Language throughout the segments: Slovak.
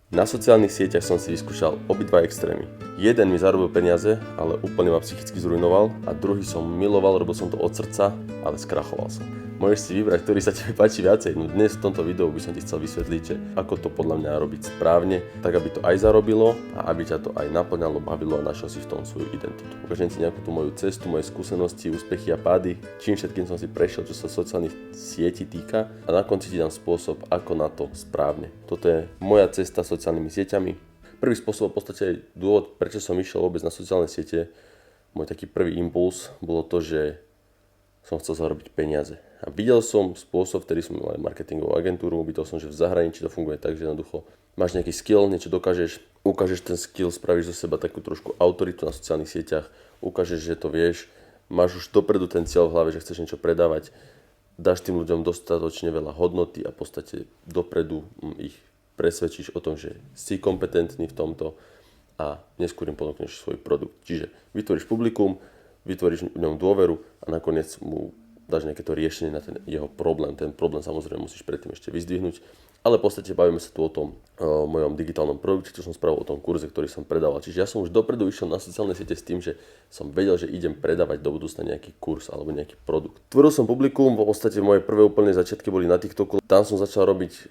Na sociálnych sieťach som si vyskúšal obidva extrémy. Jeden mi zarobil peniaze, ale úplne ma psychicky zrujnoval a druhý som miloval, robil som to od srdca, ale skrachoval som. Môžeš si vybrať, ktorý sa tebe páči viacej, no dnes v tomto videu by som ti chcel vysvetliť, že ako to podľa mňa robiť správne, tak aby to aj zarobilo a aby ťa to aj naplňalo, bavilo a našiel si v tom svoju identitu. Ukážem ti nejakú tú moju cestu, moje skúsenosti, úspechy a pády, čím všetkým som si prešiel, čo sa sociálnych sietí týka a na konci ti dám spôsob, ako na to správne. Toto je moja cesta sociálnymi sieťami. Prvý spôsob, v podstate aj dôvod, prečo som išiel vôbec na sociálne siete, môj taký prvý impuls bolo to, že som chcel zarobiť peniaze. A videl som spôsob, ktorý som mal marketingovú agentúru, videl som, že v zahraničí to funguje tak, že jednoducho máš nejaký skill, niečo dokážeš, ukážeš ten skill, spravíš zo seba takú trošku autoritu na sociálnych sieťach, ukážeš, že to vieš, máš už dopredu ten cieľ v hlave, že chceš niečo predávať, dáš tým ľuďom dostatočne veľa hodnoty a v podstate dopredu ich presvedčíš o tom, že si kompetentný v tomto a neskôr im ponúkneš svoj produkt. Čiže vytvoríš publikum, vytvoríš v ňom dôveru a nakoniec mu dáš nejaké to riešenie na ten jeho problém. Ten problém samozrejme musíš predtým ešte vyzdvihnúť, ale v podstate bavíme sa tu o tom mojom digitálnom produkte, čo som spravil, o tom kurze, ktorý som predával. Čiže ja som už dopredu išiel na sociálne siete s tým, že som vedel, že idem predávať do budúcna nejaký kurz alebo nejaký produkt. Tvoril som publikum, v podstate moje prvé úplne začiatky boli na TikToku. Tam som začal robiť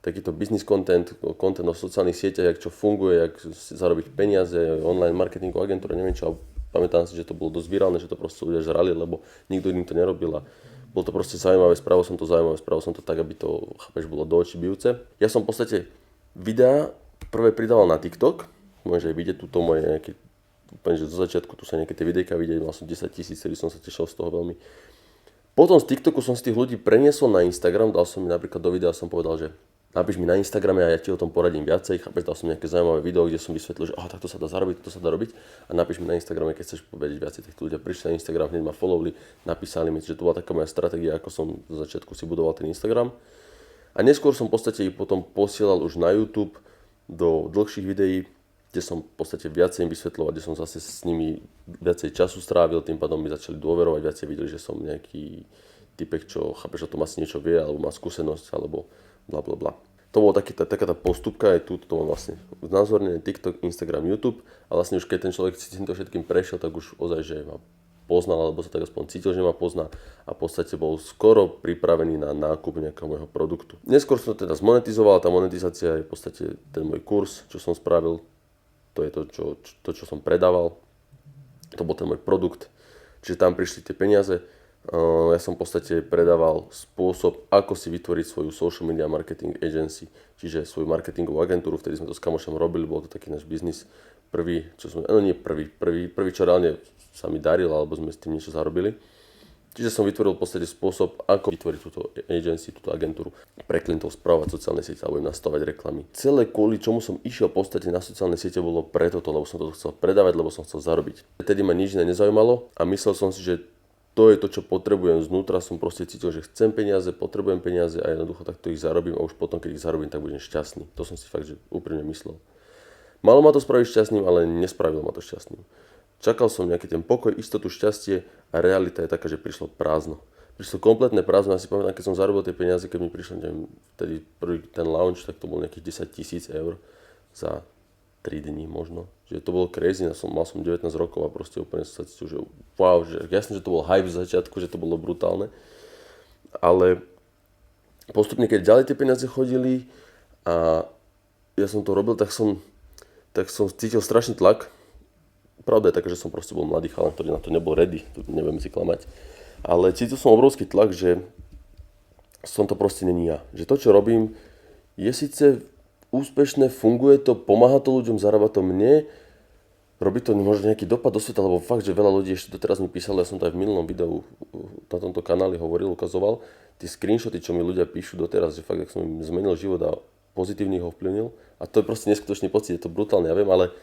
takýto business content o sociálnych sieťach, jak čo funguje, jak zarobiť peniaze, online marketingová agentúra, neviem čo. Pamätám si, že to bolo dosť virálne, že to proste ľudia žrali, lebo nikto iný to nerobil a bolo to proste zaujímavé, spravil som to tak, aby to, chápeš, bolo do očí bijúce. Ja som v podstate videá prvé pridával na TikTok, môžeš aj vidieť túto moje nejaké, úplne, že zo začiatku tu sa nejaké tie videjka vidieť, mal som 10 000, ktorý som sa tešil z toho veľmi. Potom z TikToku som si tých ľudí preniesol na Instagram, dal som mi napríklad do videa, som povedal, že napíš mi na Instagrame a ja ti o tom poradím viacej, chápeš, dal som nejaké zaujímavé video, kde som vysvetlil, že takto sa dá zarobiť, to sa dá robiť a napíš mi na Instagrame, keď chceš povedať viacej. Tak ľudia prišli na Instagram, hneď ma followli, napísali mi, že to bola taká moja stratégia, ako som zo začiatku si budoval ten Instagram. A neskôr som v podstate ich potom posielal už na YouTube do dlhších videí, kde som v podstate viacej im vysvetľoval, kde som zase s nimi viacej času strávil, tým pádom mi začali dôverovať, viacej videli, že som nejaký typek, čo chápeš, o tom asi niečo vie, alebo má skúsenosť, alebo bla bla bla. To bola taká tá postupka, aj tu to mám vlastne znázornené TikTok, Instagram, YouTube a vlastne už keď ten človek si týmto všetkým prešiel, tak už ozaj, že ma poznal, alebo sa tak aspoň cítil, že ma pozná a v podstate bol skoro pripravený na nákup nejakého môjho produktu. Neskôr som to teda zmonetizoval, tá monetizácia je v podstate ten môj kurz, čo som spravil, to je to, čo som predával, to bol ten môj produkt, čiže tam prišli tie peniaze. Ja som v podstate predával spôsob, ako si vytvoriť svoju social media marketing agency, čiže svoju marketingovú agentúru, vtedy sme to s kamošom robili, bol to taký náš biznis prvý, prvý, čo reálne sa mi daril, alebo sme s tým niečo zarobili. Čiže som vytvoril v podstate spôsob, ako vytvoriť túto agency, túto agentúru, pre klientov spravovať sociálne siete alebo im nastavovať reklamy. Celé kvôli čomu som išiel v podstate na sociálne siete bolo preto, lebo som to chcel predávať, lebo som chcel zarobiť. Vtedy ma nič iné nezaujímalo a myslel som si, že to je to, čo potrebujem znútra, som proste cítil, že chcem peniaze, potrebujem peniaze a jednoducho takto ich zarobím a už potom, keď ich zarobím, tak budem šťastný. To som si fakt, že úprimne myslel. Malo ma to spraviť šťastným, ale nespravilo ma to šťastným. Čakal som nejaký ten pokoj, istotu, šťastie a realita je taká, že prišlo prázdno. Prišlo kompletné prázdno, ja si pamätám, keď som zarobil tie peniaze, keď mi prišlo, neviem, vtedy prvý ten launch, tak to bol nejakých 10 000 eur za 3 dní možno. Že to bolo crazy, mal som 19 rokov a proste úplne sa cítil, že wow, že jasne, že to bol hype v začiatku, že to bolo brutálne. Ale postupne, keď ďalej tie peniaze chodili a ja som to robil, tak som cítil strašný tlak. Pravda je taká, že som proste bol mladý chalan, ktorý na to nebol ready, to nebudem si klamať. Ale cítil som obrovský tlak, že som to proste není ja. Že to, čo robím, je síce úspešné, funguje to, pomáha to ľuďom, zarába to mne, robí to možno nejaký dopad do sveta, lebo fakt, že veľa ľudí ešte doteraz mi písalo, ja som to aj v minulom videu na tomto kanáli hovoril, ukazoval, tie screenshoty, čo mi ľudia píšu doteraz, že fakt, ak som im zmenil život a pozitívne ho vplyvnil, a to je proste neskutočný pocit, je to brutálne, ja viem, ale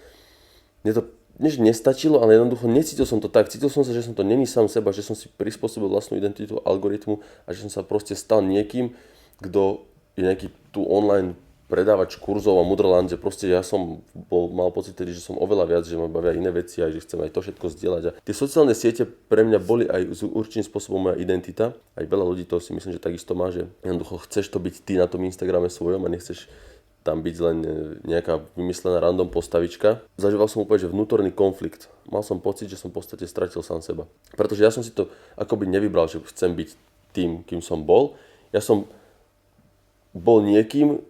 mne to nestačilo, ale jednoducho necítil som to tak, cítil som sa, že som to není sám seba, že som si prispôsobil vlastnú identitu, algoritmu a že som sa proste stal niekým, kto je nejaký tu online predávač kurzov a Mudrland, že proste ja som mal pocit tedy, že som oveľa viac, že ma bavia iné veci a že chcem aj to všetko zdieľať. A tie sociálne siete pre mňa boli aj určitým spôsobom moja identita. Aj veľa ľudí to si myslím, že takisto má, že jednoducho chceš to byť ty na tom Instagrame svojom a nechceš tam byť len nejaká vymyslená random postavička. Zažíval som úplne, že vnútorný konflikt. Mal som pocit, že som v podstate stratil sám seba. Pretože ja som si to akoby nevybral, že chcem byť tým, kým som bol. Ja som bol niekým,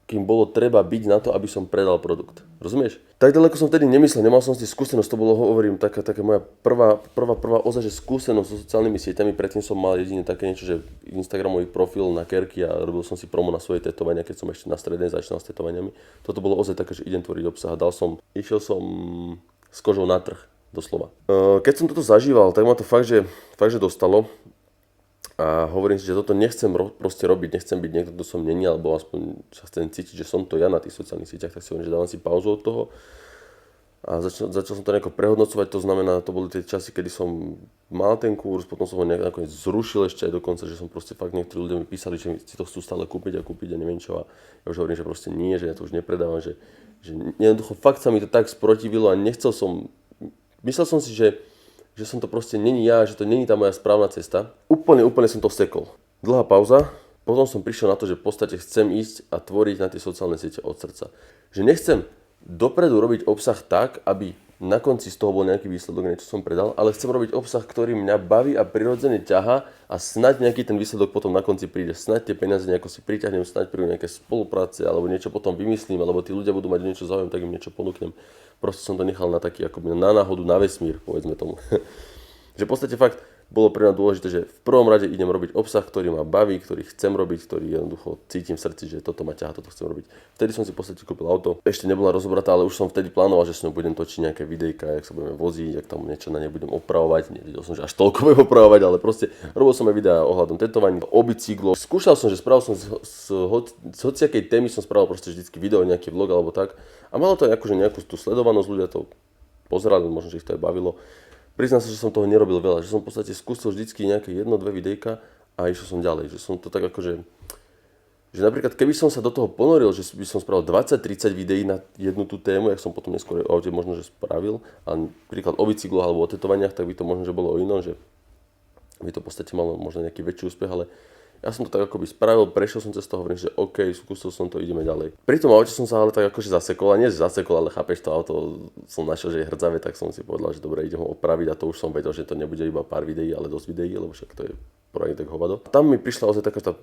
kým bolo treba byť na to, aby som predal produkt. Rozumieš? Tak ďaleko som vtedy nemyslel, nemal som si skúsenosť, to bolo, hovorím, taká moja prvá ozaj, že skúsenosť so sociálnymi sieťami. Predtým som mal jedine také niečo, že Instagramový profil na kerky a robil som si promo na svoje tetovania, keď som ešte na strednej začínal s tetovaniami. Toto bolo ozaj také, že idem tvoriť obsah a išiel som s kožou na trh, doslova. Keď som toto zažíval, tak ma to fakt, že dostalo. A hovorím si, že toto nechcem proste robiť, nechcem byť niekto, kto som není, alebo aspoň sa chcem cítiť, že som to ja na tých sociálnych sieťach, tak si hovorím, že dávam si pauzu od toho. A začal som to nejako prehodnocovať, to znamená, to boli tie časy, kedy som mal ten kurz, potom som ho nakoniec zrušil ešte aj dokonca, že som proste fakt niektorí ľudia mi písali, že si to chcú stále kúpiť a neviem čo. A ja už hovorím, že proste nie, že ja to už nepredávam, že jednoducho fakt sa mi to tak sprotivilo a myslel som si, že som to proste není ja, že to není tá moja správna cesta. Úplne som to sekol. Dlhá pauza, potom som prišiel na to, že v podstate chcem ísť a tvoriť na tie sociálne siete od srdca. Že nechcem dopredu robiť obsah tak, aby na konci z toho bol nejaký výsledok, niečo som predal, ale chcem robiť obsah, ktorý mňa baví a prirodzene ťaha a snáď nejaký ten výsledok potom na konci príde. Snáď tie peniaze nejako si priťahnem, snáď prídu nejaké spolupráce alebo niečo potom vymyslím, alebo tí ľudia budú mať niečo záujem, tak im niečo ponúknem. Proste som to nechal na taký akoby na náhodu, na vesmír, povedzme tomu. Že v podstate fakt bolo pre mňa dôležité, že v prvom rade idem robiť obsah, ktorý ma baví, ktorý chcem robiť, ktorý jednoducho cítim v srdci, že toto ma ťaha, toto chcem robiť. Vtedy som si v podstate kúpil auto. Ešte nebola rozobratá, ale už som vtedy plánoval, že s ňou budem točiť nejaké videjka, jak sa budeme voziť, jak tam niečo na nej budem opravovať. Nevedel som, že až toľko budem opravovať, ale proste robil som aj videá ohľadom tetovaní, o bicyklo. Skúšal som, že spravil som z hociakej témy som spravil proste vždycky video, nejaký vlog alebo tak. A malo to akože nejakú tú sledovanosť, ľudia to pozerali, možno že ich to aj bavilo. Priznám sa, že som toho nerobil veľa, že som v podstate skúsil vždycky nejaké 1-2 videjka a išiel som ďalej, že som to tak akože, že napríklad keby som sa do toho ponoril, že by som spravil 20-30 videí na jednu tú tému, jak som potom neskôr o aute možno že spravil, a napríklad o bicykloch alebo o tetovaniach, tak by to možno že bolo o inom, že by to v podstate malo možno nejaký väčší úspech, ale ja som to tak akoby spravil, prešiel som cez toho, hovorím, že OK, skúsil som to, ideme ďalej. Pri tom aute som sa ale tak akože zasekol, a nie zasekol, ale chápeš, to auto som našiel, že je hrdzave, tak som si povedal, že dobre, idem ho opraviť, a to už som vedel, že to nebude iba pár videí, ale dosť videí, lebo však to je projekt tak hovado. Tam mi prišla ozaj taká tá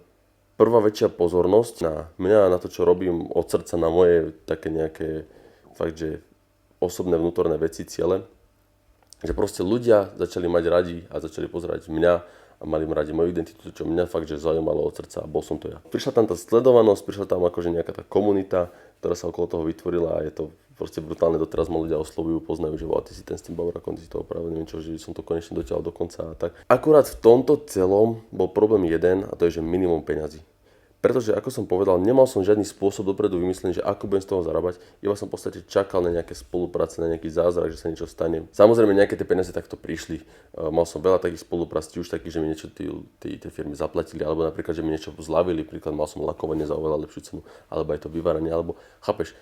prvá väčšia pozornosť na mňa, na to, čo robím od srdca, na moje také nejaké fakt, že osobné vnútorné veci, ciele. Že proste ľudia začali mať radi a začali pozerať mňa a mali radi moju identitu, čo mňa fakt, že zaujímalo od srdca, a bol som to ja. Prišla tam tá sledovanosť, prišla tam akože nejaká tá komunita, ktorá sa okolo toho vytvorila, a je to proste brutálne. Doteraz ma ľudia oslovujú, poznajú, že ty si ten s tým Bavorákom, ty si to opravil, neviem čo, že som to konečne dotiaľ do konca a tak. Akurát v tomto celom bol problém jeden, a to je, že minimum peňazí. Pretože, ako som povedal, nemal som žiadny spôsob dopredu vymyslený, že ako budem z toho zarábať. Iba som v podstate čakal na nejaké spolupráce, na nejaký zázrak, že sa niečo stane. Samozrejme, nejaké tie peniaze takto prišli. Mal som veľa takých spoluprác, už takých, že mi niečo tie firmy zaplatili, alebo napríklad, že mi niečo zľavili. Príklad, mal som lakovanie za oveľa lepšiu cenu, alebo aj to vyváranie, alebo chápeš,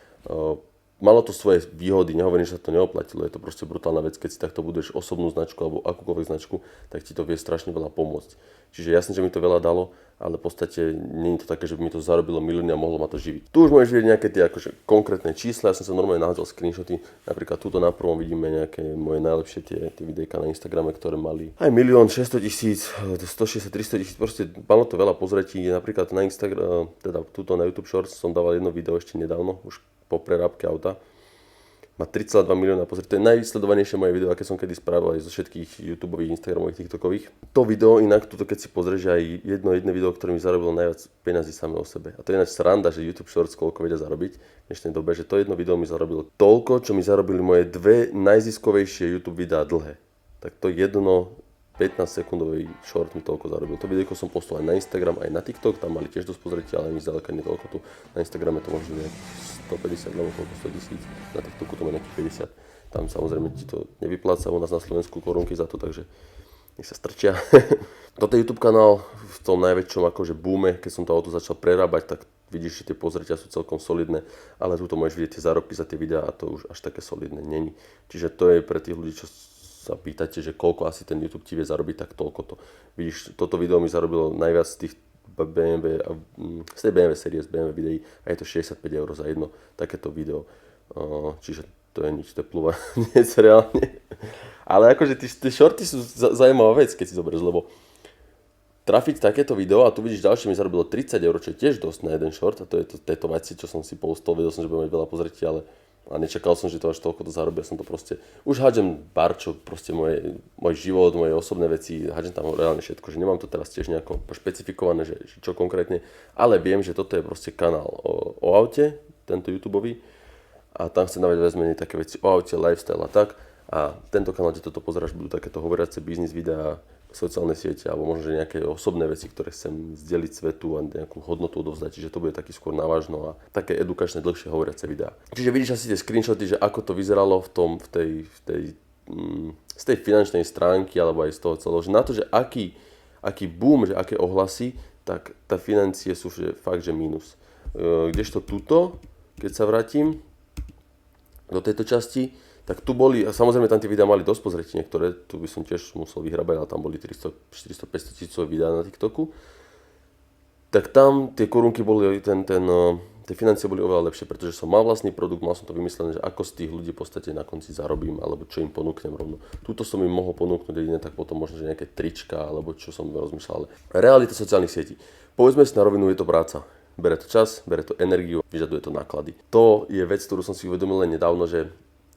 malo to svoje výhody, nehovorím, že sa to neoplatilo, je to proste brutálna vec, keď si takto budeš osobnú značku alebo akúkoľvek značku, tak ti to vie strašne veľa pomôcť. Čiže jasne, že mi to veľa dalo, ale v podstate nie je to také, že by mi to zarobilo milióny a mohlo ma to živiť. Tu už môžeš vidieť nejaké tie akože konkrétne čísla, ja som sa normálne nahádzal screenshoty, napríklad tuto na prvom vidíme nejaké moje najlepšie tie videjka na Instagrame, ktoré mali aj 1 600 000, 160 300 000, proste malo to veľa pozretí. Napríklad na Instagram, teda tuto na YouTube Shorts som dával jedno video ešte nedávno, už po prerábke auta. Má 3,2 milióna pozretí. To je najvysledovanejšie moje video, aké som kedy spravil aj zo všetkých YouTubeových, Instagramových, TikTokových. To video inak, tuto keď si pozrieš, aj jedné video, ktoré mi zarobilo najviac peniazy samé o sebe. A to je ináč sranda, že YouTube Shorts koľko vedia zarobiť v dnešnej dobe, že to jedno video mi zarobilo toľko, čo mi zarobili moje dve najziskovejšie YouTube videá dlhé. Tak to jedno 15-sekundový short mi toľko zarobil. To videjko som poslal aj na Instagram, aj na TikTok, tam mali tiež dosť pozretí, ale ani zďaleka nie toľko tu. Na Instagrame to možno nejakých 150 alebo koľko 100 000, na TikToku to má nejakých 50. Tam samozrejme ti to nevypláca u nás na Slovensku korunky za to, takže nech sa strčia. Toto je YouTube kanál v tom najväčšom akože boome, keď som to auto začal prerábať, tak vidíš, že tie pozretia sú celkom solidné, ale tu môžeš vidieť tie zárobky za tie videá a to už až také solidné není. Čiže to je pre tých ľudí, čo sa pýtate, že koľko asi ten YouTube ti vie zarobiť, tak toľko to. Vidíš, toto video mi zarobilo najviac z tých BMW, z tej BMW série, z BMW videí a je to 65 eur za jedno takéto video. Čiže to je nič, to je plúvanie reálne. Ale akože tie shorty sú zaujímavá vec, keď si zoberieš, lebo trafiť takéto video a tu vidíš ďalšie mi zarobilo 30 eur, čo je tiež dosť na jeden short a to je to tetovacie, čo som si postol, vedel som, že budem mať veľa pozretí, ale a nečakal som, že to až toľko to zarobí, ja som to proste, už hádžem barčo, proste môj život, moje osobné veci, hádžem tam reálne všetko, že nemám to teraz tiež nejako špecifikované, že čo konkrétne, ale viem, že toto je proste kanál o aute, tento YouTubeový a tam chcem dávať viac menej také veci o aute, lifestyle a tak a tento kanál, kde toto pozeráš, budú takéto hovoriace biznis videá, sociálne siete alebo možno že nejaké osobné veci, ktoré chcem zdeliť svetu a nejakú hodnotu odovzdať, čiže to bude taký skôr navážno a také edukačné, dlhšie hovoriace videá. Čiže vidíš asi tie screenshoty, že ako to vyzeralo z tej finančnej stránky alebo aj z toho celého, že na to, že aký boom, že aké ohlasy, tak tá financie sú že fakt, že mínus. Kdežto tuto, keď sa vrátim do tejto časti, tak tu boli, a samozrejme tam tie videá mali dosť pozretí, niektoré, tu by som tiež musel vyhrabať, ale tam boli 400-500 tisícové videá na TikToku. Tak tam tie korunky boli, tie financie boli oveľa lepšie, pretože som mal vlastný produkt, mal som to vymyslené, že ako z tých ľudí v podstate na konci zarobím, alebo čo im ponúknem rovno. Tuto som im mohol ponúknuť jedine, tak potom možno, že nejaké trička, alebo čo som rozmýšľal. Ale realita sociálnych sietí. Povedzme si na rovinu, je to práca. Bere to čas, bere to energiu, vyžaduje to náklady. To je vec, ktorú som si uvedomil len nedávno, že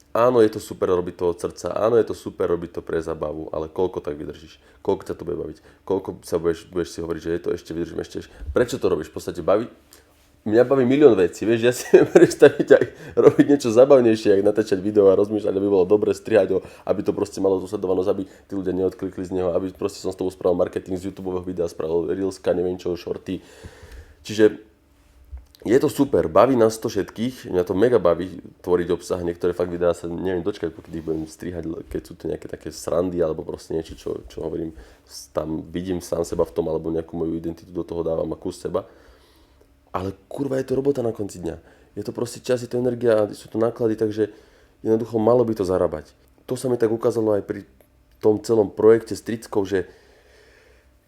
áno, je to super robiť to od srdca, áno, je to super robiť to pre zábavu, ale koľko tak vydržíš? Koľko ťa to bude baviť? Koľko sa budeš si hovoriť, že je to ešte vydržím, ešte. Prečo to robíš? V podstate mňa baví milión vecí, vieš, ja si viem predstaviť aj robiť niečo zábavnejšie, ako natáčať video a rozmýšľať, aby bolo dobre strihať ho, aby to proste malo dosledovanosť, aby tí ľudia neodklikli z neho, aby proste som s tebou spravil marketing z YouTubeového videa, spravil reelska, neviem čo, shorty. Čiže je to super, baví nás to všetkých, mňa to mega baví tvoriť obsah, niektoré fakt videá sa neviem dočkať, keď ich budem strihať, keď sú to nejaké také srandy alebo proste niečo, čo hovorím, tam vidím sám seba v tom alebo nejakú moju identitu do toho dávam a kus seba. Ale kurva, je to robota na konci dňa. Je to proste čas, je to energia, sú to náklady, takže jednoducho malo by to zarábať. To sa mi tak ukázalo aj pri tom celom projekte s trickou, že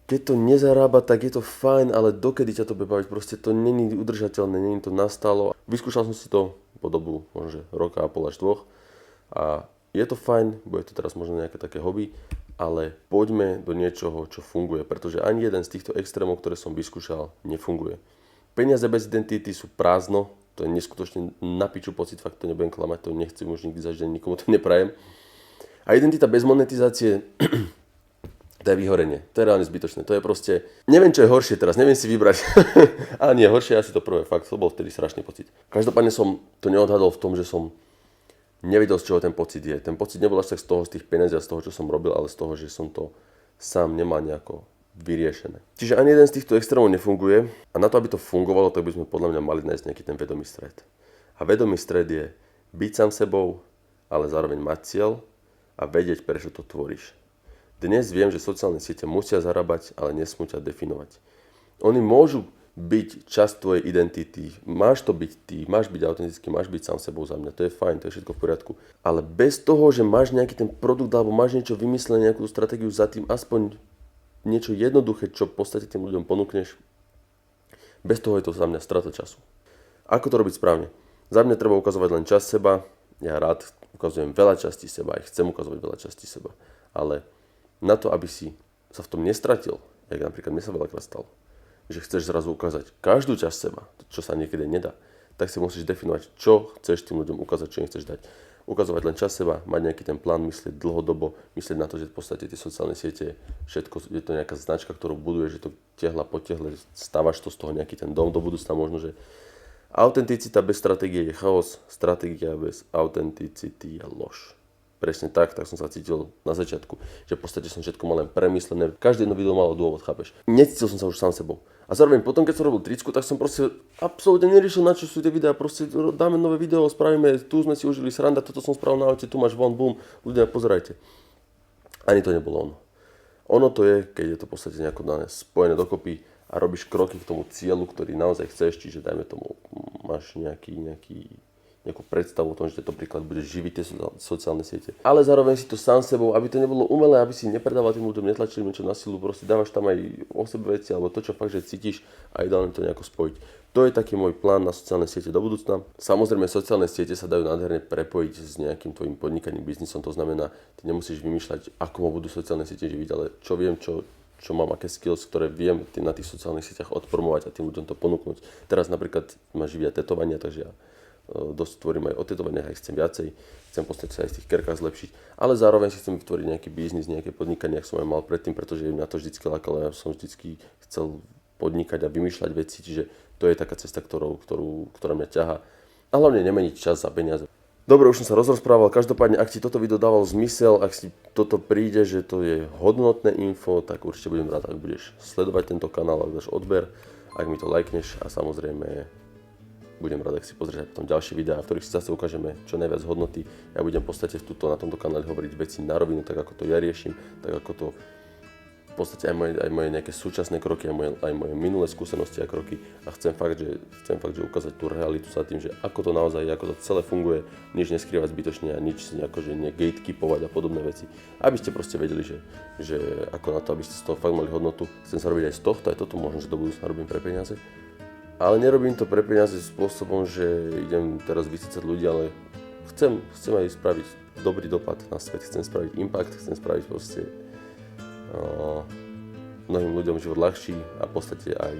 keď to nezarába, tak je to fajn, ale dokedy ťa to bude baviť, proste to není udržateľné, není to nastalo. Vyskúšal som si to po dobu možno roka a pol až 2 a je to fajn, bude to teraz možno nejaké také hobby, ale poďme do niečoho, čo funguje, pretože ani jeden z týchto extrémov, ktoré som vyskúšal, nefunguje. Peniaze bez identity sú prázdno, to je neskutočne na piču pocit, fakt to nebudem klamať, to nechcem už nikdy zažiť, nikomu to neprajem. A identita bez monetizácie, to je vyhorenie, to je reálne zbytočné, to je proste, neviem čo je horšie teraz, neviem si vybrať, ale nie, horšie asi to prvé, fakt, to bol vtedy strašný pocit. Každopádne som to neodhadol v tom, že som nevedel, z čoho ten pocit je. Ten pocit nebol až tak z tých peniazí a z toho, čo som robil, ale z toho, že som to sám nemal nejako vyriešené. Čiže ani jeden z týchto extrémov nefunguje a na to, aby to fungovalo, tak by sme podľa mňa mali nájsť nejaký ten vedomý stred. A vedomý stred je byť sám sebou, ale zároveň mať cieľ a vedieť, prečo to tvoríš. Dnes viem, že sociálne siete musia zarábať, ale nesmú ťa definovať. Oni môžu byť časť tvojej identity, máš to byť ty, máš byť autentický, máš byť sám sebou za mňa, to je fajn, to je všetko v poriadku. Ale bez toho, že máš nejaký ten produkt alebo máš niečo vymyslené, nejakú stratégiu za tým, aspoň niečo jednoduché, čo v podstate tým ľuďom ponúkneš, bez toho je to za mňa strata času. Ako to robiť správne? Za mňa treba ukazovať len časť seba, ja rád ukazujem veľa častí seba, aj chcem ukazovať veľa častí seba, ale na to, aby si sa v tom nestratil, jak napríklad mne sa veľakrát stalo, že chceš zrazu ukázať každú časť seba, čo sa niekedy nedá, tak si musíš definovať, čo chceš tým ľuďom ukázať, čo im chceš dať. Ukazovať len časť seba, mať nejaký ten plán, myslieť dlhodobo, myslieť na to, že v podstate tie sociálne siete, všetko je to nejaká značka, ktorú buduješ, že to tehla po tehle, stávaš to z toho nejaký ten dom do budúcna možno, že autenticita bez stratégie je chaos, stratégia bez autenticity je lož. Presne tak som sa cítil na začiatku, že v podstate som všetko mal len premyslené, každé jedno video malo dôvod, chápeš? Necítil som sa už sám sebou. A zároveň potom, keď som robil tricku, tak som proste absolútne neriešil, na čo sú tie videá, proste dáme nové video, spravíme, tu sme si užili sranda, toto som spravil na aute, tu máš von, boom, ľudia, pozerajte. Ani to nebolo ono. Ono to je, keď je to v podstate nejako dané spojené dokopy a robíš kroky k tomu cieľu, ktorý naozaj chceš, čiže dajme tomu, máš nejaký nejakú predstavu o tom, že tento príklad bude živiť tie sociálne siete. Ale zároveň si to sám sebou, aby to nebolo umelé, aby si nepredával tým ľuďom, netlačili niečo na silu, proste dávaš tam aj o sebe veci, alebo to, čo fakt, že cítiš a ideálne to nejako spojiť. To je taký môj plán na sociálne siete do budúcna. Samozrejme, sociálne siete sa dajú nádherne prepojiť s nejakým tvojim podnikaním, biznisom, to znamená, ty nemusíš vymýšľať, ako ma budú sociálne siete živiť, ale čo viem, čo mám, aké skills, ktoré viem na tých sociálnych sieťach odpromovať a tým ľuďom to ponúknuť. Teraz napríklad ma živia tetovania, takže ja dosť tvorím aj o tetovaniach, aj chcem viacej, chcem podstate sa aj v tých kerkách zlepšiť, ale zároveň si chcem vytvoriť nejaký biznis, nejaké podnikanie, ak som aj mal predtým, pretože mňa to vždycky lákalo, ja som vždycky chcel podnikať a vymýšľať veci, čiže to je taká cesta, ktorá mňa ťahá. A hlavne nemeniť čas za peniaze. Dobre, už som sa rozprával, každopádne, ak ti toto video dával zmysel, ak si toto príde, že to je hodnotné info, tak určite budem rád, ak budeš sledovať tento kanál, ak dáš odber, ak mi to lajkneš a samozrejme budem rád, ak si pozrieš aj potom ďalšie videá, v ktorých si zase ukážeme čo najviac hodnoty. Ja budem v podstate na tomto kanáli hovoriť veci na rovinu, tak ako to ja riešim, tak ako to v podstate aj moje nejaké súčasné kroky, aj moje minulé skúsenosti a kroky. A chcem fakt, že ukázať tú realitu za tým, že ako to naozaj je, ako to celé funguje, nič neskrývať zbytočne a nič si akože gatekeepovať a podobné veci. Aby ste proste vedeli, že ako na to, aby ste z toho fakt mali hodnotu. Chcem sa robiť aj z tohto, aj toto možno, že do budúcna robím pre peniaze. Ale nerobím to pre peniaze spôsobom, že idem teraz vycícať ľudí, ale chcem aj spraviť dobrý dopad na svet, chcem spraviť impact, chcem spraviť proste mnohým ľuďom život ľahší a v podstate aj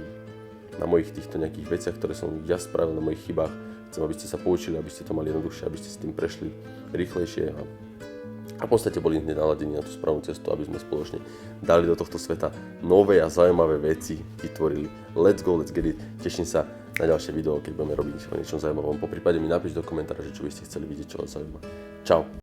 na mojich týchto nejakých veciach, ktoré som ja spravil, na mojich chybách. Chcem, aby ste sa poučili, aby ste to mali jednoduchšie, aby ste s tým prešli rýchlejšie a v podstate boli hneď naladení na tú správnu cestu, aby sme spoločne dali do tohto sveta nové a zaujímavé veci, vytvorili. Let's go, let's get it. Teším sa na ďalšie video, keď budeme robiť o niečom zaujímavom. Poprípade mi napíšte do komentára, že čo by ste chceli vidieť, čo vás zaujíma. Čau.